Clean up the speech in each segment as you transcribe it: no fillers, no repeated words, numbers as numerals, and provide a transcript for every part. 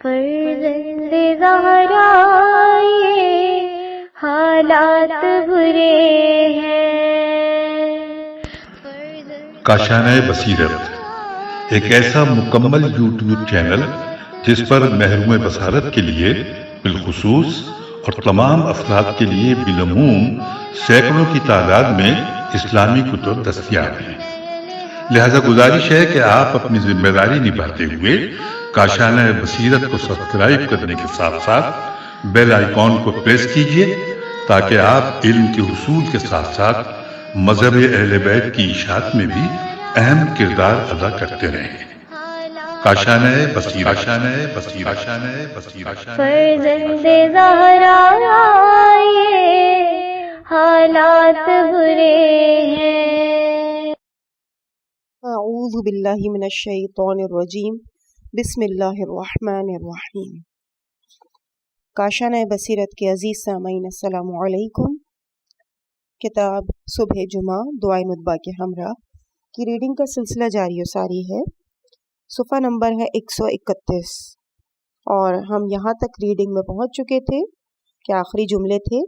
فرزند زہرا یہ حالات برے ہیں۔ کاشانۂ بصیرت ایک ایسا مکمل یوٹیوب چینل جس پر محروم بصارت کے لیے بالخصوص اور تمام افراد کے لیے بالعموم سینکڑوں کی تعداد میں اسلامی کتب دستیاب ہیں۔ لہذا گزارش ہے کہ آپ اپنی ذمہ داری نبھاتے ہوئے کاشانۂ بصیرت کو سبسکرائب کرنے کے ساتھ ساتھ بیل آئیکن کو پریس کیجیے تاکہ آپ علم کے حصول کے ساتھ ساتھ مذہب اہل بیت کی اشاعت میں بھی اہم کردار ادا کرتے رہیں۔ کاشانۂ بصیرت، کاشانۂ بصیرت، کاشانۂ بصیرت۔ فرزند زہرا یہ حالات برے ہیں۔ اعوذ باللہ من الشیطان الرجیم، بسم اللہ الرحمن الرحیم۔ کاشانۂ بصیرت کے عزیز سامعین السلام علیکم۔ کتاب صبح جمعہ دعائے ندبہ کے ہمراہ کی ریڈنگ کا سلسلہ جاری و ساری ہے۔ صفحہ نمبر ہے 131 اور ہم یہاں تک ریڈنگ میں پہنچ چکے تھے کہ آخری جملے تھے،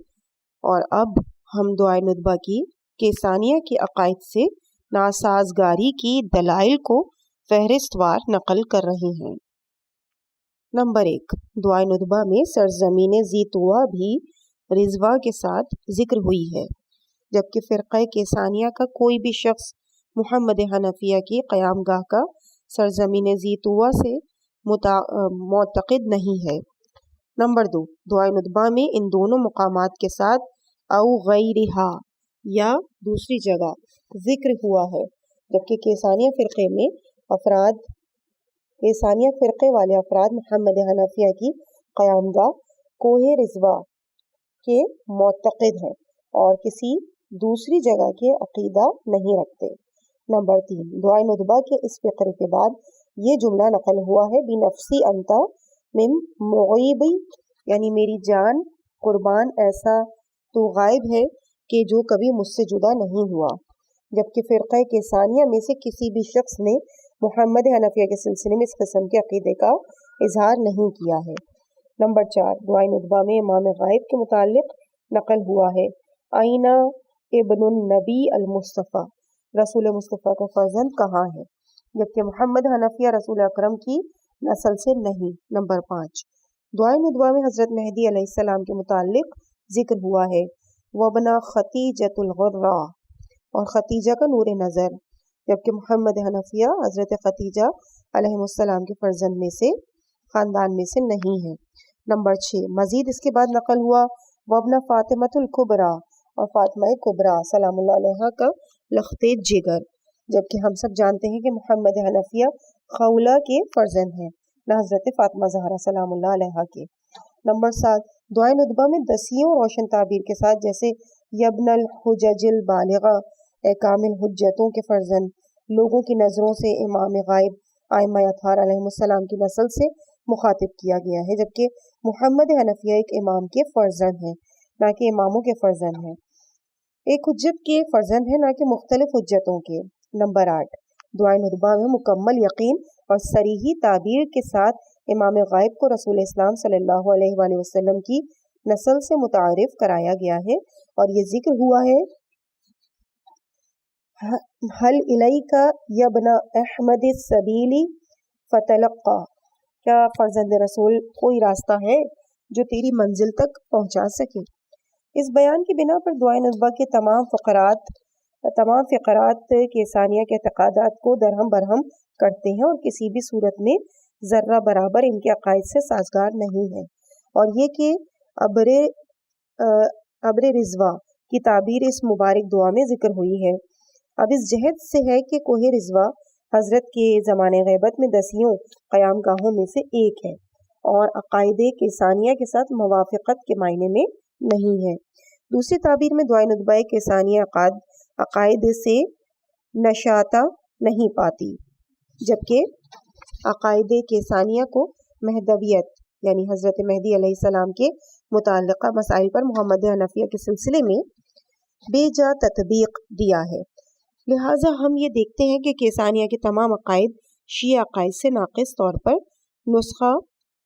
اور اب ہم دعائے ندبہ کی کیسانیہ کے عقائد سے ناسازگاری کی دلائل کو فہرست وار نقل کر رہے ہیں۔ نمبر 1، دعائے ندبہ میں سرزمین ذی طویٰ بھی رضوا کے ساتھ ذکر ہوئی ہے، جبکہ فرقہ کیسانیہ کا کوئی بھی شخص محمد حنفیہ کی قیام گاہ کا سرزمین ذی طویٰ سے معتقد نہیں ہے۔ نمبر 2، دعائے ندبہ میں ان دونوں مقامات کے ساتھ او غیرہا یا دوسری جگہ ذکر ہوا ہے، جبکہ کیسانیہ فرقے والے افراد محمد حنفیہ کی قیام گاہ کوہ رضوا کے معتقد ہیں اور کسی دوسری جگہ کے عقیدہ نہیں رکھتے۔ نمبر 3، دعائے ندبہ کے اس فقرے کے بعد یہ جملہ نقل ہوا ہے، بنفسی انت من مغیبی، یعنی میری جان قربان ایسا تو غائب ہے کہ جو کبھی مجھ سے جدا نہیں ہوا، جبکہ فرقہ کیسانیہ میں سے کسی بھی شخص نے محمد حنفیہ کے سلسلے میں اس قسم کے عقیدے کا اظہار نہیں کیا ہے۔ نمبر 4، دعائے ندبہ میں امام غائب کے متعلق نقل ہوا ہے، آئینہ ابن النبی المصطفیٰ، رسول مصطفیٰ کا فرزند کہاں ہے، جبکہ محمد حنفیہ رسول اکرم کی نسل سے نہیں۔ نمبر 5، دعائے ندبہ میں حضرت مہدی علیہ السلام کے متعلق ذکر ہوا ہے، وابن ختیجۃ الغراء، اور ختیجہ کا نور نظر، جبکہ محمد حنفیہ حضرت ختیجہ علیہ السلام کے فرزند میں سے خاندان میں سے نہیں ہے۔ نمبر 6، مزید اس کے بعد نقل ہوا، وابن فاطمۃ الکبریٰ، اور فاطمہ کبریٰ سلام اللہ علیہا کا لخت جگر، جبکہ ہم سب جانتے ہیں کہ محمد حنفیہ خولہ کے فرزند ہیں، نہ حضرت فاطمہ زہرا سلام اللہ علیہا کے۔ نمبر 7، دعائے ندبہ میں دسیوں روشن تعبیر کے ساتھ جیسے یبن الحجج البالغہ، اے کامل حجتوں کے فرزند، لوگوں کی نظروں سے امام غائب ائمہ اطہار علیہ السلام کی نسل سے مخاطب کیا گیا ہے، جبکہ محمد حنفیہ ایک امام کے فرزند ہیں نہ کہ اماموں کے فرزند ہیں، ایک حجت کے فرزند ہیں نہ کہ مختلف حجتوں کے۔ نمبر 8، دعائے ندبہ میں مکمل یقین اور صریحی تعبیر کے ساتھ امام غائب کو رسول اسلام صلی اللہ علیہ وآلہ وسلم کی نسل سے متعارف کرایا گیا ہے، اور یہ ذکر ہوا ہے، حل الیک یبن احمد السبیل فتلقا، کیا فرزند رسول کوئی راستہ ہے جو تیری منزل تک پہنچا سکے۔ اس بیان کی بنا پر دعائے ندبہ کے تمام فقرات کیسانیہ کے اعتقادات کو درہم برہم کرتے ہیں اور کسی بھی صورت میں ذرہ برابر ان کے عقائد سے سازگار نہیں ہے، اور یہ کہ ابر رضوا کی تعبیر اس مبارک دعا میں ذکر ہوئی ہے، اب اس جہت سے ہے کہ کوہ رضوا حضرت کے زمانے غیبت میں دسیوں قیام گاہوں میں سے ایک ہے اور عقائد کیسانیہ کے ساتھ موافقت کے معنی میں نہیں ہے۔ دوسری تعبیر میں دعائے ندبہ کیسانیہ عقائد سے نشاطہ نہیں پاتی، جبکہ عقائد کیسانیہ کو مہدویت یعنی حضرت مہدی علیہ السلام کے متعلقہ مسائل پر محمد حنفیہ کے سلسلے میں بے جا تطبیق دیا ہے۔ لہٰذا ہم یہ دیکھتے ہیں کہ کیسانیہ کے تمام عقائد شیعہ عقائد سے ناقص طور پر نسخہ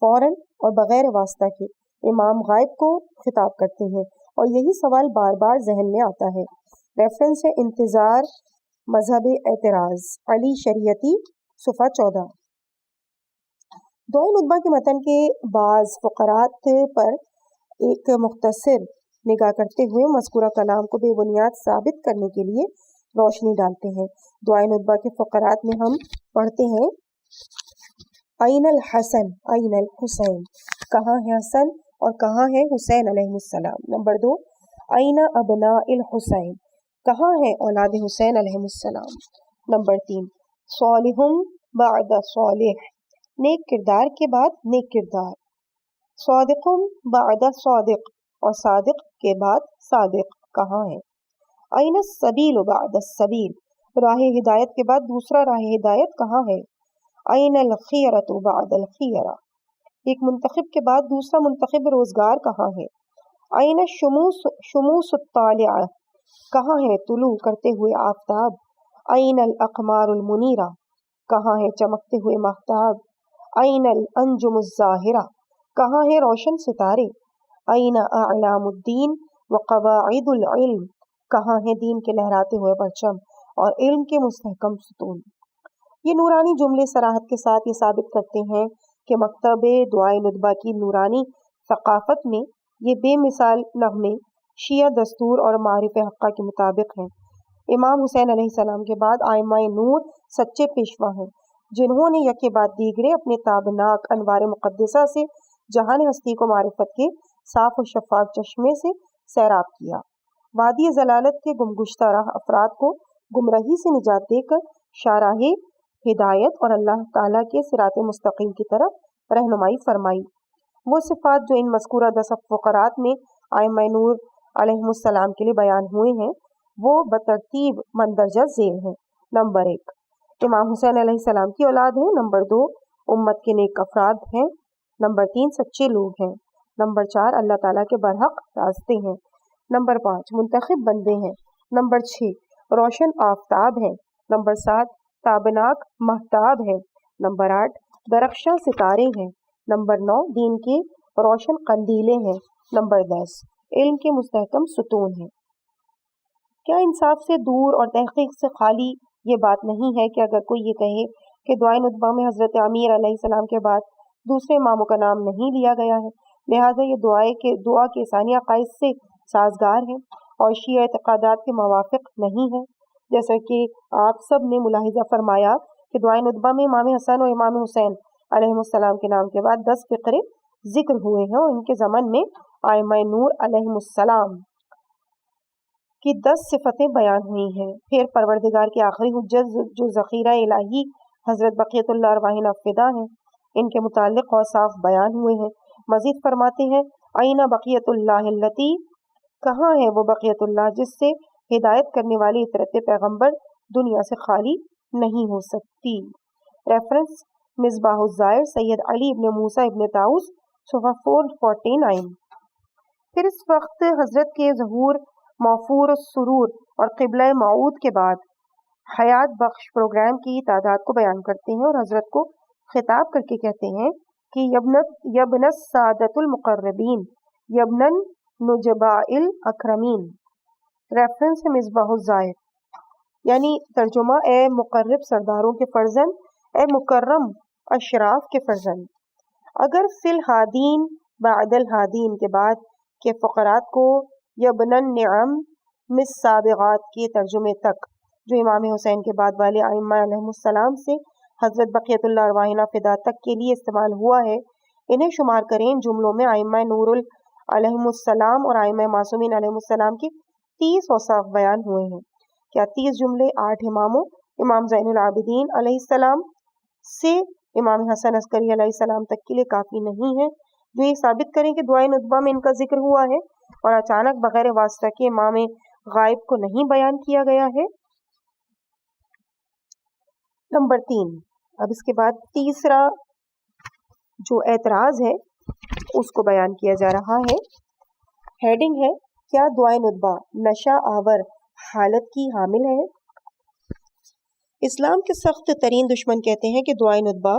فوراً اور بغیر واسطہ کے امام غائب کو خطاب کرتے ہیں، اور یہی سوال بار بار ذہن میں آتا ہے۔ ریفرنس ہے انتظار مذہب اعتراض، علی شریعتی، صفحہ 14۔ دعائے ندبہ کے متن کے بعض فقرات پر ایک مختصر نگاہ کرتے ہوئے مذکورہ کلام کو بے بنیاد ثابت کرنے کے لیے روشنی ڈالتے ہیں۔ دعائے ندبہ کے فقرات میں ہم پڑھتے ہیں این الحسن این الحسین، کہاں ہے حسن اور کہاں ہے حسین علیہ السلام۔ نمبر 2، این ابناء الحسین، کہاں ہے اولاد حسین علیہ السلام۔ نمبر 3، صالح بعد صالح، نیک کردار کے بعد نیک کردار، صادق بعد صادق، اور صادق کے بعد صادق، کہاں ہے۔ این السبیل بعد السبیل، راہ ہدایت کے بعد دوسرا راہ ہدایت کہاں ہے۔ این الخیرۃ بعد الخیرہ، ایک منتخب کے بعد دوسرا منتخب روزگار کہاں ہے۔ این شموس الطالعہ، کہاں ہے طلوع کرتے ہوئے آفتاب۔ این الاقمار المنیرہ، کہاں ہے چمکتے ہوئے ماہتاب۔ این الانجم الظاہرہ، کہاں ہے روشن ستارے۔ این اعلام الدین وقواعد العلم، کہاں ہے دین کے لہراتے ہوئے پرچم اور علم کے مستحکم ستون۔ یہ نورانی جملے صراحت کے ساتھ یہ ثابت کرتے ہیں کہ مکتب دعائے ندبہ کی نورانی ثقافت میں یہ بے مثال نغمے شیعہ دستور اور معارف حقہ کے مطابق ہیں۔ امام حسین علیہ السلام کے بعد ائمہ نور سچے پیشوا ہیں، جنہوں نے یکے بعد دیگرے اپنے تابناک انوار مقدسہ سے جہان ہستی کو معرفت کے صاف و شفاف چشمے سے سیراب کیا۔ وادی ضلالت کے گمگشتہ راہ افراد کو گمراہی سے نجات دے کر شاہراہ ہدایت اور اللہ تعالیٰ کے صراط مستقیم کی طرف رہنمائی فرمائی۔ وہ صفات جو ان مذکورہ 10 فقرات میں ائمہ نور علیہ السلام کے لیے بیان ہوئے ہیں وہ بترتیب مندرجہ ذیل ہیں۔ نمبر 1، امام حسین علیہ السلام کی اولاد ہیں۔ نمبر 2، امت کے نیک افراد ہیں۔ نمبر 3، سچے لوگ ہیں۔ نمبر 4، اللہ تعالیٰ کے برحق راستے ہیں۔ نمبر 5، منتخب بندے ہیں۔ نمبر 6، روشن آفتاب ہیں۔ نمبر 7، تابناک مہتاب ہیں۔ نمبر 8، درخشاں ستارے ہیں۔ نمبر 9، دین کے روشن قندیلیں ہیں۔ نمبر 10، علم کے مستحکم ستون ہیں۔ کیا انصاف سے دور اور تحقیق سے خالی یہ بات نہیں ہے کہ اگر کوئی یہ کہے کہ دعائے ندبہ میں حضرت امیر علیہ السلام کے بعد دوسرے اماموں کا نام نہیں لیا گیا ہے، لہٰذا یہ دعا کے ثانیہ عقائد سے سازگار ہے اور شیعہ اعتقادات کے موافق نہیں ہے، جیسا کہ آپ سب نے ملاحظہ فرمایا کہ دعائے ندبہ میں امام حسن اور امام حسین علیہ السلام کے نام کے بعد 10 فقرے ذکر ہوئے ہیں اور ان کے ضمن میں ائمہ نور علیہ السلام کی 10 صفتیں بیان ہوئی ہیں۔ پھر پروردگار کی آخری حجت جو ذخیرہ الہی حضرت بقیت اللہ ارواحنا فدا ہیں، ان کے متعلق اوصاف بیان ہوئے ہیں۔ مزید فرماتے ہیں این بقیت اللہ التی، کہاں ہے وہ بقیت اللہ جس سے ہدایت کرنے والی اطرت پیغمبر دنیا سے خالی نہیں ہو سکتی۔ ریفرنس مصباح الزائر سید علی ابن موسیٰ ابن طاؤس، صفحہ 449۔ پھر اس وقت حضرت کے ظہور موفور السرور اور قبلہ موعود کے بعد حیات بخش پروگرام کی تعداد کو بیان کرتے ہیں اور حضرت کو خطاب کر کے کہتے ہیں کہ یبن السادۃ المقربین، یبن نجباء الاکرمین۔ ریفرنس ہے مصباح الزائر، یعنی ترجمہ اے مقرب سرداروں کے فرزند، اے مکرم اشراف کے فرزند۔ اگر فی الحادین بعد الحادین کے بعد کے فقرات کو یبن النعم مس سابغات کے ترجمے تک جو امام حسین کے بعد والے ائمہ علیہ السلام سے حضرت بقیت اللہ ارواحنا فدا تک کے لیے استعمال ہوا ہے، انہیں شمار کریں۔ ان جملوں میں ائمہ نور علیہ السلام اور ائمہ معصومین علیہ السلام کی 30 اوصاف بیان ہوئے ہیں۔ کیا 30 جملے 8 اماموں امام زین العابدین علیہ السلام سے امام حسن عسکری علیہ السلام تک کے لیے کافی نہیں ہے جو یہ ثابت کریں کہ دعائے ندبہ میں ان کا ذکر ہوا ہے اور اچانک بغیر واسطہ کے امام غائب کو نہیں بیان کیا گیا ہے؟ نمبر 3، اب اس کے بعد تیسرا جو اعتراض ہے اس کو بیان کیا جا رہا ہے۔ ہیڈنگ ہے کیا دعائے ندبہ نشہ آور حالت کی حامل ہے؟ اسلام کے سخت ترین دشمن کہتے ہیں کہ دعائے ندبہ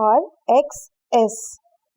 CARLMARXS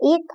1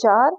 4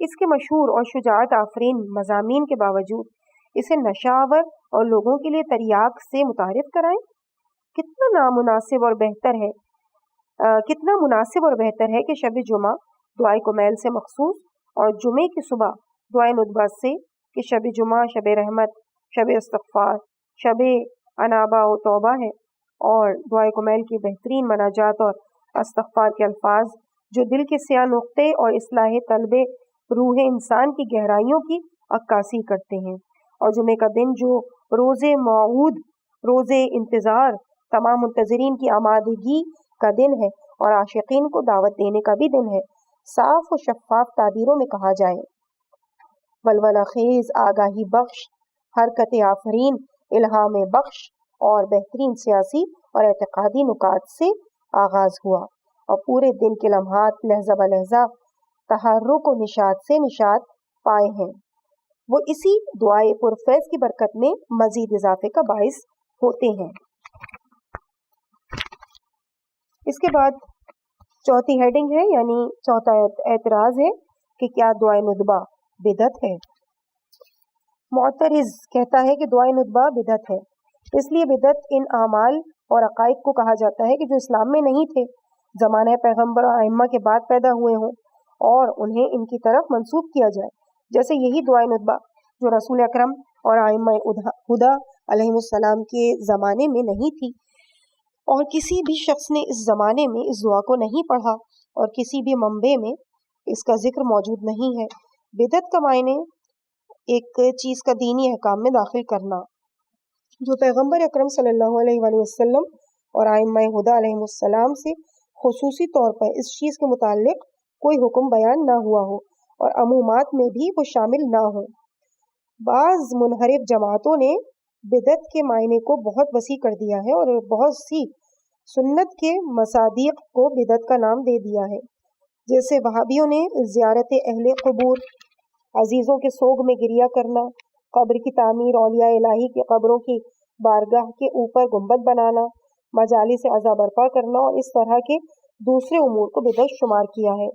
اس کے مشہور اور شجاعت آفرین مضامین کے باوجود اسے نشاور اور لوگوں کے لیے تریاق سے متعارف کرائیں؟ کتنا مناسب اور بہتر ہے کہ شب جمعہ دعائے کمیل سے مخصوص اور جمعے کی صبح دعائے ندبہ سے، کہ شب جمعہ شب رحمت، شب استغفار، شب انابہ و توبہ ہے، اور دعائے کمیل کی بہترین مناجات اور استغفار کے الفاظ جو دل کے سیاہ نقطے اور اصلاح طلب روح انسان کی گہرائیوں کی عکاسی کرتے ہیں، اور جمعے کا دن جو روز موعود، روز انتظار، تمام منتظرین کی آمادگی کا دن ہے اور عاشقین کو دعوت دینے کا بھی دن ہے۔ صاف و شفاف تعبیروں میں کہا جائے، ولولہ خیز، آگاہی بخش، حرکت آفرین، الہام بخش اور بہترین سیاسی اور اعتقادی نکات سے آغاز ہوا، اور پورے دن کے لمحات لحظہ بہ لحظہ تحرک و نشاط سے نشاط پائے ہیں۔ وہ اسی دعائے پرفیض کی برکت میں مزید اضافے کا باعث ہوتے ہیں۔ اس کے بعد چوتھی ہیڈنگ ہے، یعنی چوتھا اعتراض ہے کہ کیا دعائے ندبہ بدعت ہے؟ معترض کہتا ہے کہ دعائے ندبہ بدعت ہے، اس لیے بدعت ان اعمال اور عقائد کو کہا جاتا ہے کہ جو اسلام میں نہیں تھے، زمانہ پیغمبر اور ائمہ کے بعد پیدا ہوئے ہوں اور انہیں ان کی طرف منسوب کیا جائے، جیسے یہی دعائے ندبہ جو رسول اکرم اور ائمہ ہدیٰ علیہ السلام کے زمانے میں نہیں تھی، اور کسی بھی شخص نے اس زمانے میں اس دعا کو نہیں پڑھا اور کسی بھی منبع میں اس کا ذکر موجود نہیں ہے۔ بدعت کا معنی ایک چیز کا دینی احکام میں داخل کرنا جو پیغمبر اکرم صلی اللہ علیہ وآلہ وسلم اور ائمہ ہدیٰ علیہ السلام سے خصوصی طور پر اس چیز کے متعلق کوئی حکم بیان نہ ہوا ہو اور عمومات میں بھی وہ شامل نہ ہو۔ بعض منحرف جماعتوں نے بدعت کے معنی کو بہت وسیع کر دیا ہے اور بہت سی سنت کے مصادیق کو بدعت کا نام دے دیا ہے، جیسے وہابیوں نے زیارت اہل قبور، عزیزوں کے سوگ میں گریہ کرنا، قبر کی تعمیر، اولیاء الہی کی قبروں کی بارگاہ کے اوپر گنبد بنانا، مجالس عزا برپا کرنا اور اس طرح کے دوسرے امور کو بدعت شمار کیا ہے،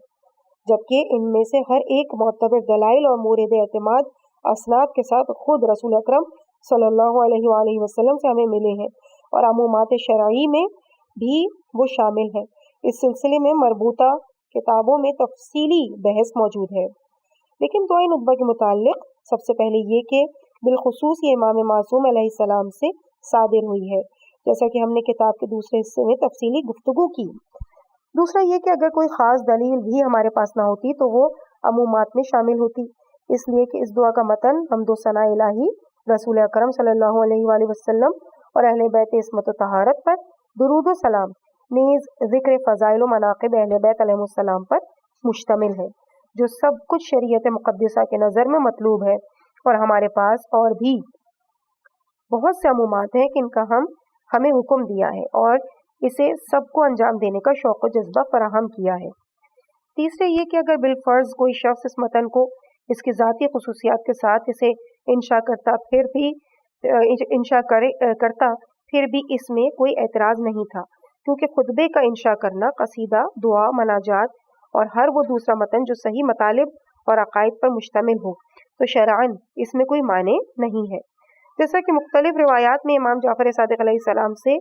جبکہ ان میں سے ہر ایک معتبر دلائل اور مورد اعتماد اسناد کے ساتھ خود رسول اکرم صلی اللہ علیہ وآلہ وسلم سے ہمیں ملے ہیں اور عمومات شرعی میں بھی وہ شامل ہیں۔ اس سلسلے میں مربوطہ کتابوں میں تفصیلی بحث موجود ہے، لیکن دعائے ندبہ کے متعلق سب سے پہلے یہ کہ بالخصوص یہ امام معصوم علیہ السلام سے صادر ہوئی ہے، جیسا کہ ہم نے کتاب کے دوسرے حصے میں تفصیلی گفتگو کی۔ دوسرا یہ کہ اگر کوئی خاص دلیل بھی ہمارے پاس نہ ہوتی تو وہ عمومات میں شامل ہوتی، اس لیے کہ اس دعا کا متن حمد و ثناء الہی رسول اکرم صلی اللہ علیہ وآلہ وسلم اور اہل بیت عصمت و طہارت پر درود و سلام نیز ذکر فضائل و مناقب اہل بیت علیہ السلام پر مشتمل ہے، جو سب کچھ شریعت مقدسہ کے نظر میں مطلوب ہے، اور ہمارے پاس اور بھی بہت سے عمومات ہیں کہ ان کا ہمیں حکم دیا ہے اور اسے سب کو انجام دینے کا شوق و جذبہ فراہم کیا ہے۔ تیسرے یہ کہ اگر بالفرض کوئی شخص اس متن کو اس کی ذاتی خصوصیات کے ساتھ اسے انشاء کرتا پھر بھی اس میں کوئی اعتراض نہیں تھا، کیونکہ خطبے کا انشاء کرنا قصیدہ، دعا، مناجات اور ہر وہ دوسرا متن جو صحیح مطالب اور عقائد پر مشتمل ہو تو شرعاً اس میں کوئی معنی نہیں ہے۔ جیسا کہ مختلف روایات میں امام جعفر صادق علیہ السلام سے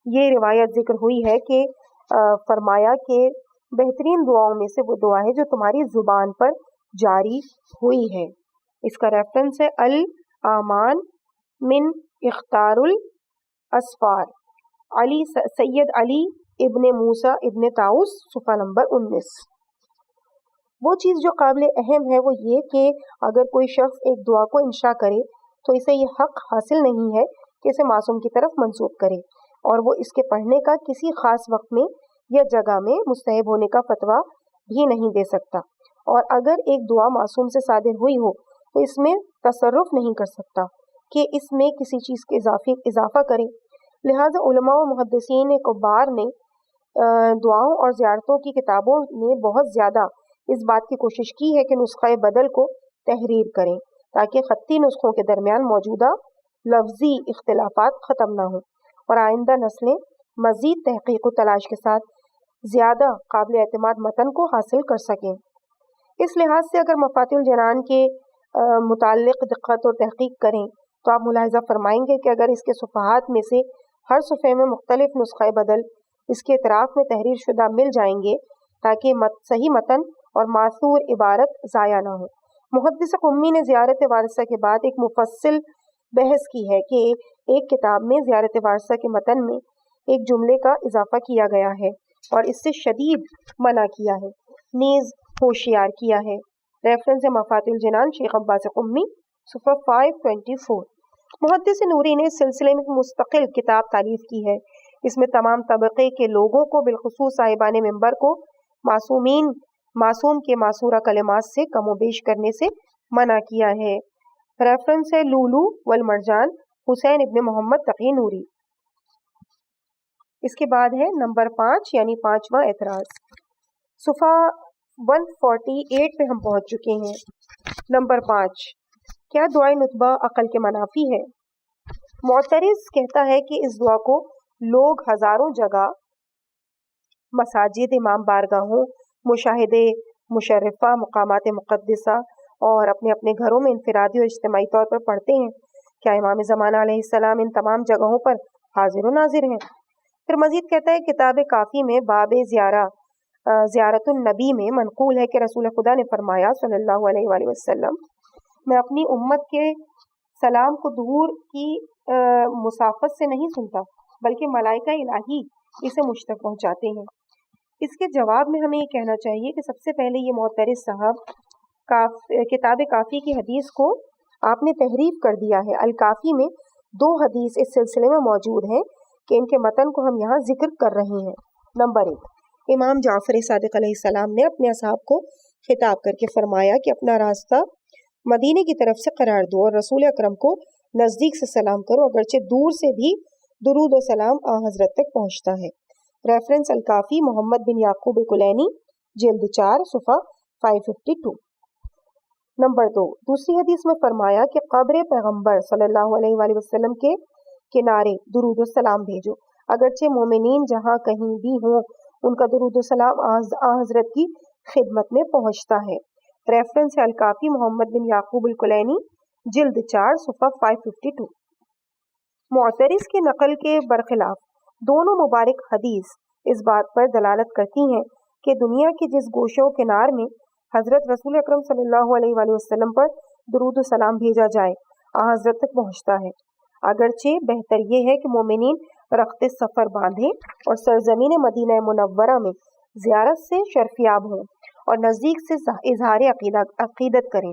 یہ روایت ذکر ہوئی ہے کہ فرمایا کہ بہترین دعاؤں میں سے وہ دعا ہے جو تمہاری زبان پر جاری ہوئی ہے۔ اس کا ریفرنس ہے الامان من اختار الاسفار، سید علی ابن موسیٰ ابن طاؤس، صفحہ نمبر 19۔ وہ چیز جو قابل اہم ہے وہ یہ کہ اگر کوئی شخص ایک دعا کو انشاء کرے تو اسے یہ حق حاصل نہیں ہے کہ اسے معصوم کی طرف منسوب کرے، اور وہ اس کے پڑھنے کا کسی خاص وقت میں یا جگہ میں مستحب ہونے کا فتویٰ بھی نہیں دے سکتا، اور اگر ایک دعا معصوم سے صادر ہوئی ہو تو اس میں تصرف نہیں کر سکتا کہ اس میں کسی چیز کے اضافہ کرے۔ لہٰذا علماء و محدثین کبار نے دعاؤں اور زیارتوں کی کتابوں میں بہت زیادہ اس بات کی کوشش کی ہے کہ نسخہ بدل کو تحریر کریں تاکہ خطی نسخوں کے درمیان موجودہ لفظی اختلافات ختم نہ ہوں اور آئندہ نسلیں مزید تحقیق و تلاش کے ساتھ زیادہ قابل اعتماد متن کو حاصل کر سکیں۔ اس لحاظ سے اگر مفاتیح الجنان کے متعلق دقت اور تحقیق کریں تو آپ ملاحظہ فرمائیں گے کہ اگر اس کے صفحات میں سے ہر صفحے میں مختلف نسخہ بدل اس کے اطراف میں تحریر شدہ مل جائیں گے تاکہ صحیح متن اور معثور عبارت ضائع نہ ہو۔ محدث قمی نے زیارت وارثہ کے بعد ایک مفصل بحث کی ہے کہ ایک کتاب میں زیارت وارثہ کے متن میں ایک جملے کا اضافہ کیا گیا ہے اور اس سے شدید منع کیا ہے، نیز ہوشیار کیا ہے۔ ریفرنس مفاتیح الجنان شیخ عباس قمی صفحہ 524۔ محدث نوری نے اس سلسلے میں مستقل کتاب تالیف کی ہے۔ اس میں تمام طبقے کے لوگوں کو بالخصوص صاحبان منبر کو معصوم کے معصورہ کلمات سے کم و بیش کرنے سے منع کیا ہے۔ ریفرنس ہے لولو والمرجان حسین ابن محمد تقی نوری۔ اس کے بعد ہے نمبر 5 یعنی 5واں اعتراض۔ صفحہ 148 پہ ہم پہنچ چکے ہیں۔ نمبر 5، کیا دعائے نطبہ عقل کے منافی ہے؟ معترض کہتا ہے کہ اس دعا کو لوگ ہزاروں جگہ، مساجد، امام بارگاہوں، مشاہدے مشرفہ، مقامات مقدسہ اور اپنے اپنے گھروں میں انفرادی اور اجتماعی طور پر پڑھتے ہیں۔ کیا امام زمانہ علیہ السلام ان تمام جگہوں پر حاضر و ناظر ہیں؟ پھر مزید کہتا ہے کتاب کافی میں باب زیارت النبی میں منقول ہے کہ رسول خدا نے فرمایا صلی اللہ علیہ وآلہ وسلم، میں اپنی امت کے سلام کو دور کی مسافت سے نہیں سنتا بلکہ ملائکہ الہی اسے مجھ تک پہنچاتے ہیں۔ اس کے جواب میں ہمیں یہ کہنا چاہیے کہ سب سے پہلے یہ معترض صاحب کتاب کافی کی حدیث کو آپ نے تحریف کر دیا ہے۔ الکافی میں 2 حدیث اس سلسلے میں موجود ہیں کہ ان کے متن کو ہم یہاں ذکر کر رہے ہیں۔ نمبر 1، امام جعفر صادق علیہ السلام نے اپنے اصحاب کو خطاب کر کے فرمایا کہ اپنا راستہ مدینے کی طرف سے قرار دو اور رسول اکرم کو نزدیک سے سلام کرو، اگرچہ دور سے بھی درود و سلام آن حضرت تک پہنچتا ہے۔ ریفرنس الکافی محمد بن یعقوب کلینی جلد 4 صفحہ 552۔ نمبر 2، دوسری حدیث میں فرمایا کہ قبر پیغمبر صلی اللہ علیہ وآلہ وسلم کے کنارے درود و سلام بھیجو، اگرچہ مومنین جہاں کہیں بھی ہوں ان کا درود و سلام آن حضرت کی خدمت میں پہنچتا ہے۔ ریفرنس الکافی محمد بن یعقوب الکلینی جلد 4 صفحہ 552۔ معترض کی نقل کے برخلاف دونوں مبارک حدیث اس بات پر دلالت کرتی ہیں کہ دنیا کے جس گوشے و کنار میں حضرت رسول اکرم صلی اللہ علیہ وآلہ وسلم پر درود و سلام بھیجا جائے آن حضرت تک پہنچتا ہے، اگرچہ بہتر یہ ہے کہ مومنین رخت سفر باندھیں اور سرزمین مدینہ منورہ میں زیارت سے شرفیاب ہوں اور نزدیک سے اظہار عقیدت کریں۔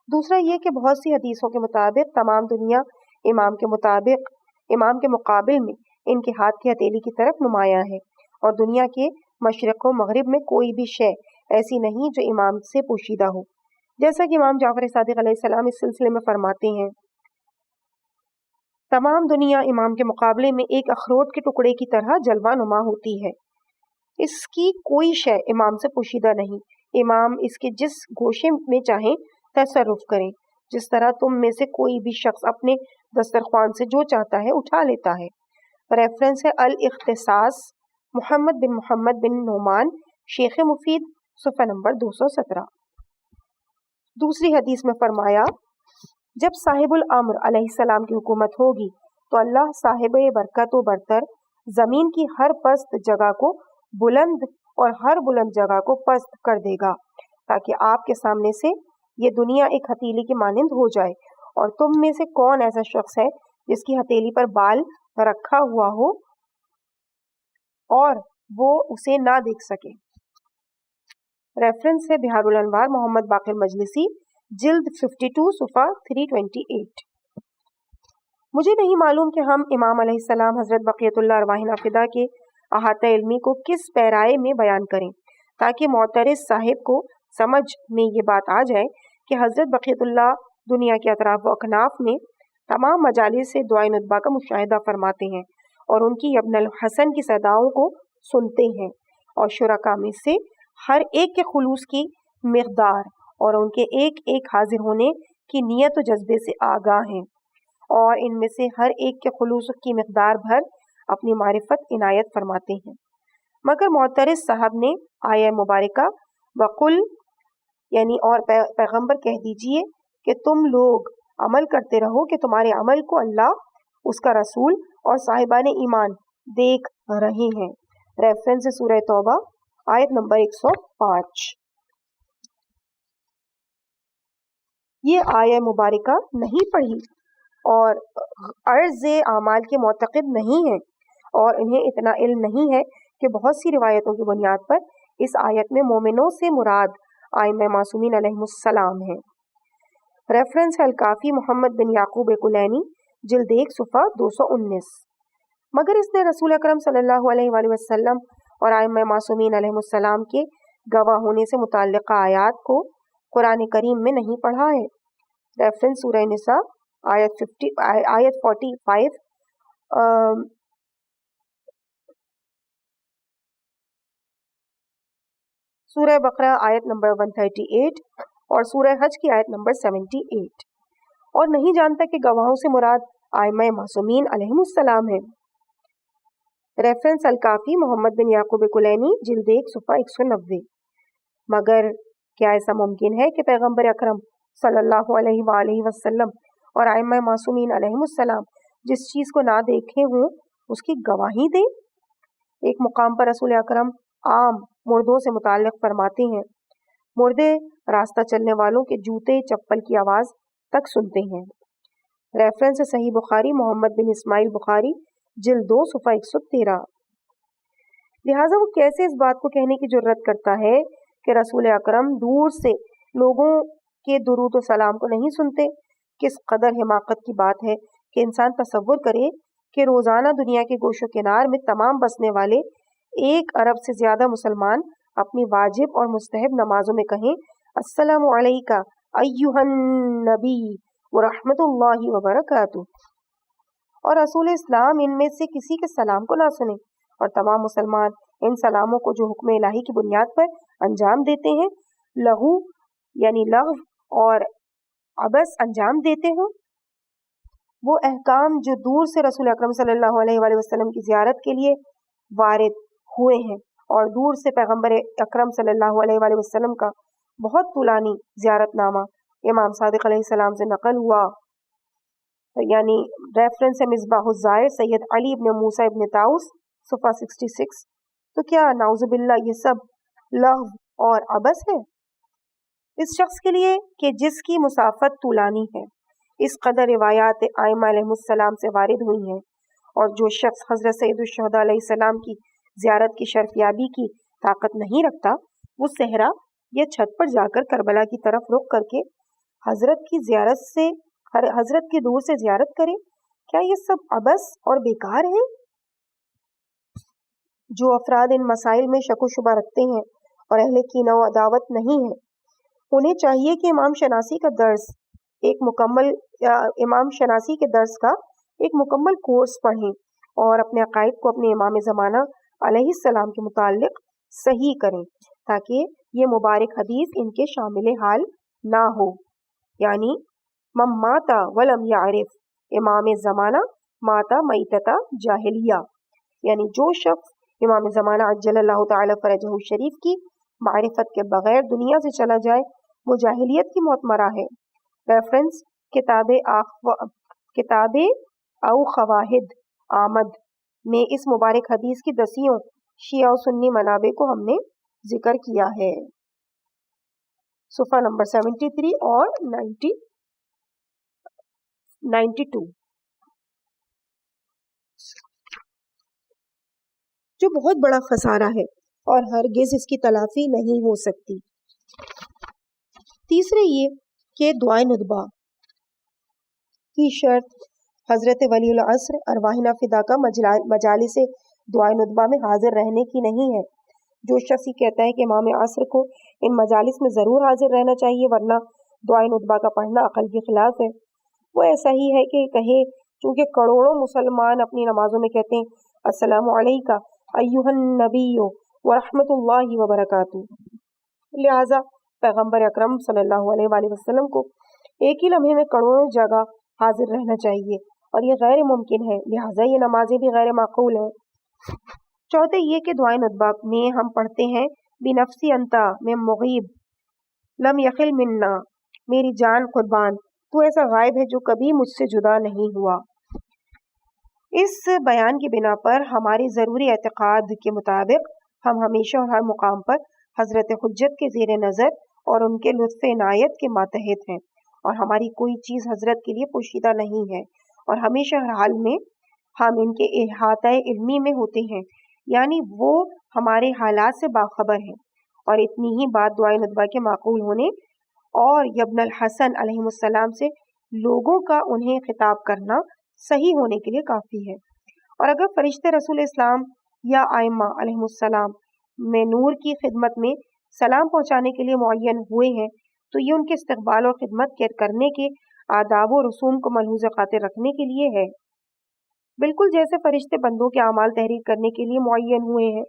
دوسرا یہ کہ بہت سی حدیثوں کے مطابق تمام دنیا امام کے مقابل میں ان کے ہاتھ کی ہتھیلی کی طرف نمایاں ہے اور دنیا کے مشرق و مغرب میں کوئی بھی شے ایسی نہیں جو امام سے پوشیدہ ہو، جیسا کہ امام جعفر صادق علیہ السلام اس سلسلے میں فرماتے ہیں، تمام دنیا امام کے مقابلے میں ایک اخروٹ کے ٹکڑے کی طرح جلوہ نما ہوتی ہے، اس کی کوئی شے امام سے پوشیدہ نہیں، امام اس کے جس گوشے میں چاہیں تصرف کریں، جس طرح تم میں سے کوئی بھی شخص اپنے دسترخوان سے جو چاہتا ہے اٹھا لیتا ہے۔ ریفرنس ہے الاختصاص محمد بن نعمان شیخ مفید صفحہ نمبر 217۔ دوسری حدیث میں فرمایا، جب صاحب الامر علیہ السلام کی حکومت ہوگی تو اللہ صاحب برکت و برتر زمین کی ہر پست جگہ کو بلند اور ہر بلند جگہ کو پست کر دے گا، تاکہ آپ کے سامنے سے یہ دنیا ایک ہتھیلی کی مانند ہو جائے، اور تم میں سے کون ایسا شخص ہے جس کی ہتھیلی پر بال رکھا ہوا ہو اور وہ اسے نہ دیکھ سکے۔ ریفرنس ہے بہار الانوار محمد باقر مجلسی جلد 52 صفحہ 328۔ مجھے نہیں معلوم کہ ہم امام علیہ السلام حضرت بقیت اللہ ارواح نافدہ کے احاطہ علمی کو کس پیرائے میں بیان کریں تاکہ معترض صاحب کو سمجھ میں یہ بات آ جائے کہ حضرت بقیت اللہ دنیا کے اطراف و اکناف میں تمام مجالس سے دعائے ندبہ کا مشاہدہ فرماتے ہیں اور ان کی ابن الحسن کی صداؤں کو سنتے ہیں، اور شرکا میں سے ہر ایک کے خلوص کی مقدار اور ان کے ایک ایک حاضر ہونے کی نیت و جذبے سے آگاہ ہیں، اور ان میں سے ہر ایک کے خلوص کی مقدار بھر اپنی معرفت عنایت فرماتے ہیں۔ مگر معترض صاحب نے آیہ مبارکہ وَقُلْ یعنی اور پیغمبر کہہ دیجئے کہ تم لوگ عمل کرتے رہو کہ تمہارے عمل کو اللہ، اس کا رسول اور صاحبان ایمان دیکھ رہے ہیں۔ ریفرنس سورہ توبہ آیت نمبر 105۔ یہ آیہ مبارکہ نہیں پڑھی اور عرض اعمال کے معتقد نہیں ہیں، اور انہیں اتنا علم نہیں ہے کہ بہت سی روایتوں کی بنیاد پر اس آیت میں مومنوں سے مراد ائمہ معصومین علیہم السلام ہیں۔ ریفرنس الکافی محمد بن یعقوب کلینی جلد 1 صفحہ 219۔ مگر اس نے رسول اکرم صلی اللہ علیہ وآلہ وسلم اور ائمہ معصومین علیہم السلام کے گواہ ہونے سے متعلقہ آیات کو قرآن کریم میں نہیں پڑھا ہے۔ ریفرنس سورہ نساء آیت 45، سورہ بقرہ آیت نمبر 138 اور سورہ حج کی آیت نمبر 78، اور نہیں جانتا کہ گواہوں سے مراد ائمہ معصومین علیہم السلام ہیں۔ ریفرنس الکافی محمد بن یعقوب کلینی جلد 1 صفحہ 190۔ مگر کیا ایسا ممکن ہے کہ پیغمبر اکرم صلی اللہ علیہ وآلہ وسلم اور ائمہ معصومین علیہم السلام جس چیز کو نہ دیکھے ہوں اس کی گواہی دیں؟ ایک مقام پر رسول اکرم عام مردوں سے متعلق فرماتے ہیں، مردے راستہ چلنے والوں کے جوتے چپل کی آواز تک سنتے ہیں۔ ریفرنس صحیح بخاری محمد بن اسماعیل بخاری جلد 2 صفحہ 113۔ لہٰذا وہ کیسے اس بات کو کہنے کی جرت کرتا ہے کہ رسول اکرم دور سے لوگوں کے درود و سلام کو نہیں سنتے؟ کس قدر حماقت کی بات ہے کہ انسان تصور کرے کہ روزانہ دنیا کے گوش و کنار میں تمام بسنے والے 1 ارب سے زیادہ مسلمان اپنی واجب اور مستحب نمازوں میں کہیں السلام علیکہ ایھا النبی ورحمۃ اللہ وبرکاتہ، اور رسول اسلام ان میں سے کسی کے سلام کو نہ سنیں، اور تمام مسلمان ان سلاموں کو جو حکم الہی کی بنیاد پر انجام دیتے ہیں لغو یعنی لغو اور عبث انجام دیتے ہوں۔ وہ احکام جو دور سے رسول اکرم صلی اللہ علیہ وآلہ وسلم کی زیارت کے لیے وارد ہوئے ہیں، اور دور سے پیغمبر اکرم صلی اللہ علیہ وآلہ وسلم کا بہت طولانی زیارت نامہ امام صادق علیہ السلام سے نقل ہوا، یعنی ریفرنس مصباح الزائر سید علی ابن موسیٰ ابن طاؤس صفحہ 66۔ تو کیا نعوذ باللہ یہ سب لغو اور عبث ہے؟ اس شخص کے لیے کہ جس کی مسافت طولانی ہے، اس قدر روایات ائمہ علیہم السلام سے وارد ہوئی ہیں، اور جو شخص حضرت سید الشہداء علیہ السلام کی زیارت کی شرفیابی کی طاقت نہیں رکھتا، وہ صحرا یا چھت پر جا کر کربلا کی طرف رخ کر کے حضرت کی دور سے زیارت کرے، کیا یہ سب عبث اور بیکار ہیں؟ جو افراد ان مسائل میں شک و شبہ رکھتے ہیں اور اہل کینہ و عداوت نہیں ہیں، انہیں چاہیے کہ امام شناسی کے درس کا ایک مکمل کورس پڑھیں اور اپنے عقائد کو اپنے امام زمانہ علیہ السلام کے متعلق صحیح کریں، تاکہ یہ مبارک حدیث ان کے شامل حال نہ ہو، یعنی من مات ولم یعرف امام زمانہ ماتا میتتا جاہلیہ، یعنی جو شخص امام زمانہ عجل اللہ تعالی فرجہ الشریف کی معرفت کے بغیر دنیا سے چلا جائے وہ جاہلیت کی موت مرا ہے۔ ریفرنس کتاب او خواہد آمد میں اس مبارک حدیث کی دسیوں شیعہ و سنی منابع کو ہم نے ذکر کیا ہے، صفحہ نمبر 73 اور 92، جو بہت بڑا خسارہ ہے اور ہرگز اس کی تلافی نہیں ہو سکتی۔ تیسرے یہ کہ دعائے ندبہ کی شرط حضرت ولی العصر ارواحنا فداکا مجالس دعائے ندبہ میں حاضر رہنے کی نہیں ہے۔ جو شخص یہ کہتا ہے کہ امام عصر کو ان مجالس میں ضرور حاضر رہنا چاہیے ورنہ دعائے ندبہ کا پڑھنا عقل کے خلاف ہے، وہ ایسا ہی ہے کہ کہے چونکہ کروڑوں مسلمان اپنی نمازوں میں کہتے ہیں السلام علیکہ ایھا النبی ورحمۃ اللہ وبرکاتہ، لہٰذا پیغمبر اکرم صلی اللہ علیہ وآلہ وسلم کو ایک ہی لمحے میں کروڑوں جگہ حاضر رہنا چاہیے، اور یہ غیر ممکن ہے، لہٰذا یہ نمازیں بھی غیر معقول ہیں۔ چوتھے یہ کہ دعائے ندبہ میں ہم پڑھتے ہیں بنفسی انتا میں مغیب لم یخل منا، میری جان قربان، تو ایسا غائب ہے جو کبھی مجھ سے جدا نہیں ہوا۔ اس بیان کی بنا پر ہماری ضروری اعتقاد کے مطابق ہم ہمیشہ اور ہر مقام پر حضرت حجت کے زیر نظر اور ان کے لطف عنایت کے ماتحت ہیں، اور ہماری کوئی چیز حضرت کے لیے پوشیدہ نہیں ہے، اور ہمیشہ ہر حال میں ہم ان کے احاطہ علمی میں ہوتے ہیں، یعنی وہ ہمارے حالات سے باخبر ہیں۔ اور اتنی ہی بات دعائے ندبہ کے معقول ہونے اور یبن الحسن علیہ السلام سے لوگوں کا انہیں خطاب کرنا صحیح ہونے کے لیے کافی ہے۔ اور اگر فرشتے رسول اسلام یا ائمہ علیہ السلام میں نور کی خدمت میں سلام پہنچانے کے لیے معین ہوئے ہیں تو یہ ان کے استقبال اور خدمت کرنے کے آداب و رسوم کو ملحوظ خاطر رکھنے کے لیے ہے، بالکل جیسے فرشتے بندوں کے اعمال تحریر کرنے کے لیے معین ہوئے ہیں،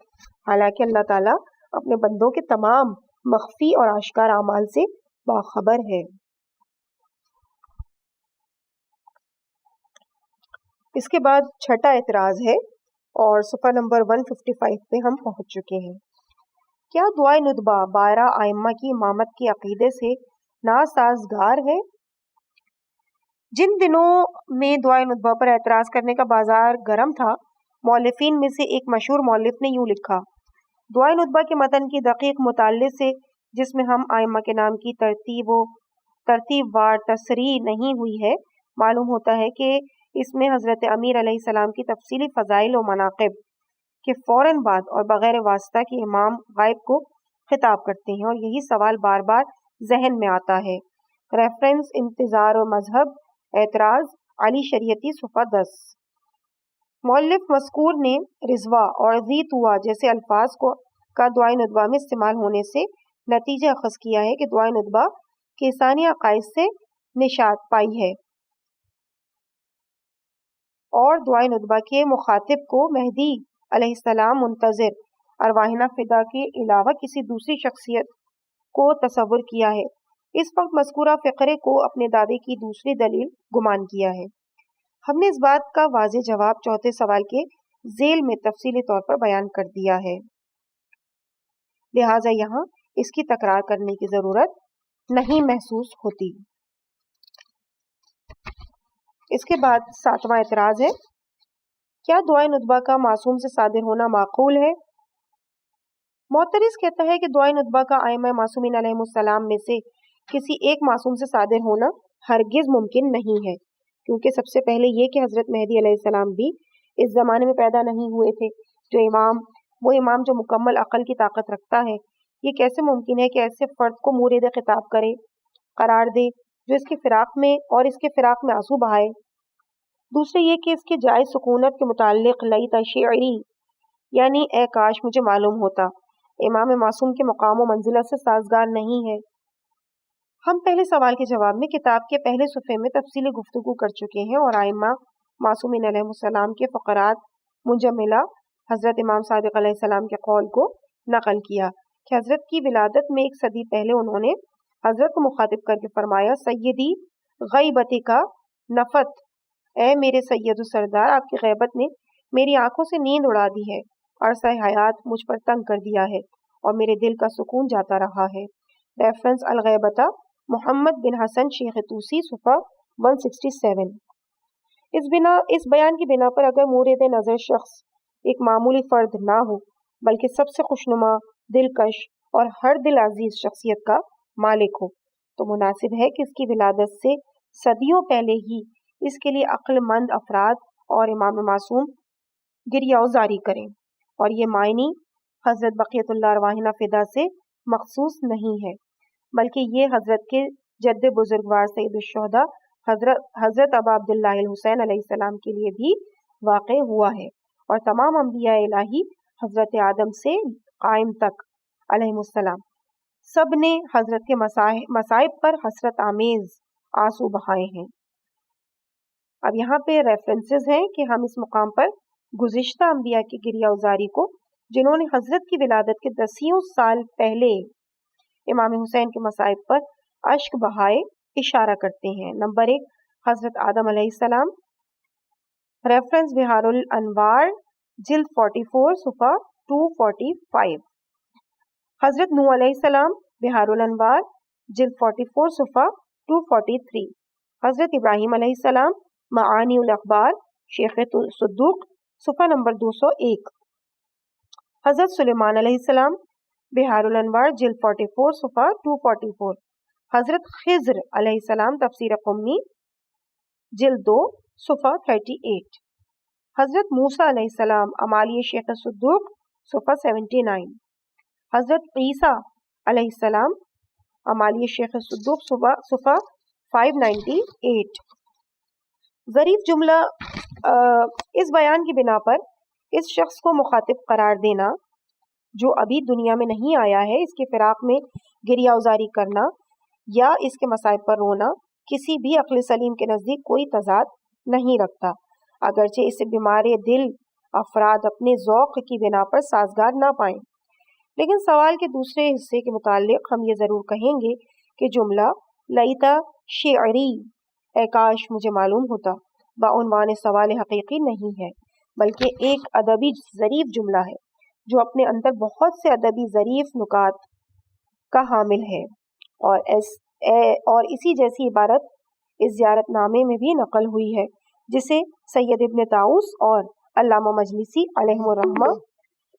حالانکہ اللہ تعالیٰ اپنے بندوں کے تمام مخفی اور آشکار اعمال سے باخبر ہے۔ اس کے بعد چھٹا اعتراض ہے اور صفحہ نمبر 155 پہ ہم پہنچ چکے ہیں۔ کیا دعائے ندبہ بارہ ائمہ کی امامت کے عقیدے سے ناسازگار ہے؟ جن دنوں میں دعائے ندبہ پر اعتراض کرنے کا بازار گرم تھا، مؤلفین میں سے ایک مشہور مؤلف نے یوں لکھا: دعائے ندبہ کے متن کی دقیق مطالعے سے، جس میں ہم ائمہ کے نام کی ترتیب وار تصریح نہیں ہوئی ہے، معلوم ہوتا ہے کہ اس میں حضرت امیر علیہ السلام کی تفصیلی فضائل و مناقب کے فوراً بعد اور بغیر واسطہ کے امام غائب کو خطاب کرتے ہیں، اور یہی سوال بار بار ذہن میں آتا ہے۔ ریفرنس انتظار و مذہب، اعتراض علی شریعتی، صفحہ 10۔ مؤلف مذکور نے رضوا اور ذی طوا جیسے الفاظ کا دعائے ندبہ میں استعمال ہونے سے نتیجہ اخذ کیا ہے کہ دعائے ندبہ کے ثانی عقائد سے نشات پائی ہے، اور دعائے ندبہ کے مخاطب کو مہدی علیہ السلام منتظر ارواحنا فدا کے علاوہ کسی دوسری شخصیت کو تصور کیا ہے۔ اس وقت مذکورہ فقرے کو اپنے دعوے کی دوسری دلیل گمان کیا ہے۔ ہم نے اس بات کا واضح جواب چوتھے سوال کے ذیل میں تفصیلی طور پر بیان کر دیا ہے، لہٰذا یہاں اس کی تکرار کرنے کی ضرورت نہیں محسوس ہوتی۔ اس کے بعد ساتواں اعتراض ہے: کیا دعائے ندبہ کا معصوم سے صادر ہونا معقول ہے؟ معترض کہتا ہے کہ دعائے ندبہ کا ائمہ معصومین علیہ السلام میں سے کسی ایک معصوم سے صادر ہونا ہرگز ممکن نہیں ہے، کیونکہ سب سے پہلے یہ کہ حضرت مہدی علیہ السلام بھی اس زمانے میں پیدا نہیں ہوئے تھے۔ وہ امام جو مکمل عقل کی طاقت رکھتا ہے، یہ کیسے ممکن ہے کہ ایسے فرد کو مورد خطاب قرار دے جو اس کے فراق میں اور اس کے فراق میں آنسو بہائے؟ دوسرے یہ کہ اس کے جائز سکونت کے متعلق لیت شعری، یعنی اے کاش مجھے معلوم ہوتا، امام معصوم کے مقام و منزلت سے سازگار نہیں ہے۔ ہم پہلے سوال کے جواب میں کتاب کے پہلے صفحے میں تفصیلی گفتگو کر چکے ہیں اور ائمہ معصومین علیہ السلام کے فقرات منجملہ حضرت امام صادق علیہ السلام کے قول کو نقل کیا کہ حضرت کی ولادت میں 1 صدی پہلے انہوں نے حضرت کو مخاطب کر کے فرمایا: سیدی غیبتی کا نفت، اے میرے سید و سردار، آپ کی غیبت نے میری آنکھوں سے نیند اڑا دی ہے، عرصہ حیات مجھ پر تنگ کر دیا ہے اور میرے دل کا سکون جاتا رہا ہے۔ ریفرنس الغیبتہ، محمد بن حسن شیخ توسی، صفحہ 167۔ اس بیان کی بنا پر اگر مورد نظر شخص ایک معمولی فرد نہ ہو بلکہ سب سے خوشنما، دلکش اور ہر دل عزیز شخصیت کا مالک ہو تو مناسب ہے کہ اس کی ولادت سے صدیوں پہلے ہی اس کے لیے عقل مند افراد اور امام معصوم گریہ زاری کریں، اور یہ معنی حضرت بقیت اللہ ارواحنا فدا سے مخصوص نہیں ہے، بلکہ یہ حضرت کے جد بزرگوار سید الشہداء حضرت ابا عبداللہ الحسین علیہ السلام کے لیے بھی واقع ہوا ہے، اور تمام انبیاء الہی حضرت آدم سے قائم تک علیہ السلام سب نے حضرت کے مصائب پر حسرت آمیز آنسو بہائے ہیں۔ اب یہاں پہ ریفرنسز ہیں کہ ہم اس مقام پر گزشتہ انبیاء کی گریہ ازاری کو، جنہوں نے حضرت کی ولادت کے 10 سال پہلے امام حسین کے مصائب پر اشک بہائے، اشارہ کرتے ہیں۔ نمبر 1، حضرت آدم علیہ السلام، ریفرنس بہار الانوار، جلد 44، صفحہ 245۔ حضرت نوح علیہ السلام، بہار الانوار، جلد 44 صفحہ 243. حضرت ابراہیم علیہ السلام معانی الاخبار شیخ صدوق صفحہ نمبر 201. حضرت سلیمان علیہ السلام بہار الانوار جلد 44 صفحہ 244. حضرت خضر علیہ السلام تفسیر قمی جلد 2 صفحہ 38. حضرت موسیٰ علیہ السلام امالی شیخ صدوق صفحہ 79. حضرت عیسیٰ علیہ السلام امالی شیخ صدوق صفحہ 598. ظریف جملہ اس بیان کی بنا پر اس شخص کو مخاطب قرار دینا جو ابھی دنیا میں نہیں آیا ہے، اس کے فراق میں گریہ ازاری کرنا یا اس کے مصائب پر رونا کسی بھی عقل سلیم کے نزدیک کوئی تضاد نہیں رکھتا، اگرچہ اس سے بیمار دل افراد اپنے ذوق کی بنا پر سازگار نہ پائیں. لیکن سوال کے دوسرے حصے کے متعلق ہم یہ ضرور کہیں گے کہ جملہ لیتا شعری اے کاش مجھے معلوم ہوتا بعنوان سوال حقیقی نہیں ہے، بلکہ ایک ادبی ظریف جملہ ہے جو اپنے اندر بہت سے ادبی ظریف نکات کا حامل ہے، اور اسی جیسی عبارت اس زیارت نامے میں بھی نقل ہوئی ہے جسے سید ابن طاؤس اور علامہ مجلسی علیہ الرحمہ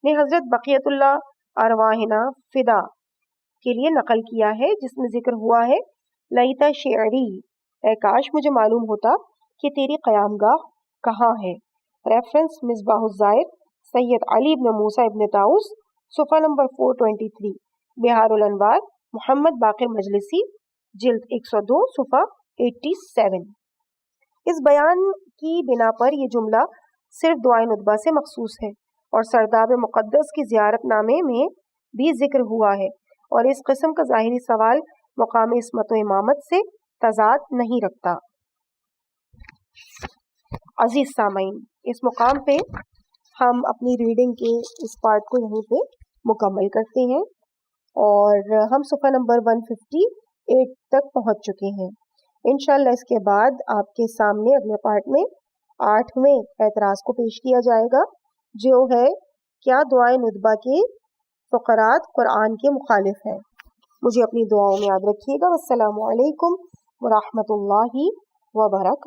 نے حضرت بقیت اللہ ارواحنا فدا کے لیے نقل کیا ہے، جس میں ذکر ہوا ہے لیتا شعری اے کاش مجھے معلوم ہوتا کہ تیری قیام گاہ کہاں ہے. ریفرنس مصباح الزائر سید علی ابن موسیٰ ابن طاؤس صفحہ نمبر 423. بہار الانوار محمد باقر مجلسی جلد 102 صفحہ 87. اس بیان کی بنا پر یہ جملہ صرف دعائے ندبہ سے مخصوص ہے اور سرداب مقدس کی زیارت نامے میں بھی ذکر ہوا ہے، اور اس قسم کا ظاہری سوال مقام عصمت و امامت سے تضاد نہیں رکھتا. عزیز سامعین، اس مقام پہ ہم اپنی ریڈنگ کے اس پارٹ کو یہیں پہ مکمل کرتے ہیں اور ہم صفحہ نمبر 158 تک پہنچ چکے ہیں. انشاءاللہ اس کے بعد آپ کے سامنے اگلے پارٹ میں 8ویں اعتراض کو پیش کیا جائے گا، جو ہے کیا دعائے ندبہ کے فقرات قرآن کے مخالف ہیں. مجھے اپنی دعاؤں میں یاد رکھیے گا. السلام علیکم ورحمۃ اللہ وبرکاتہ.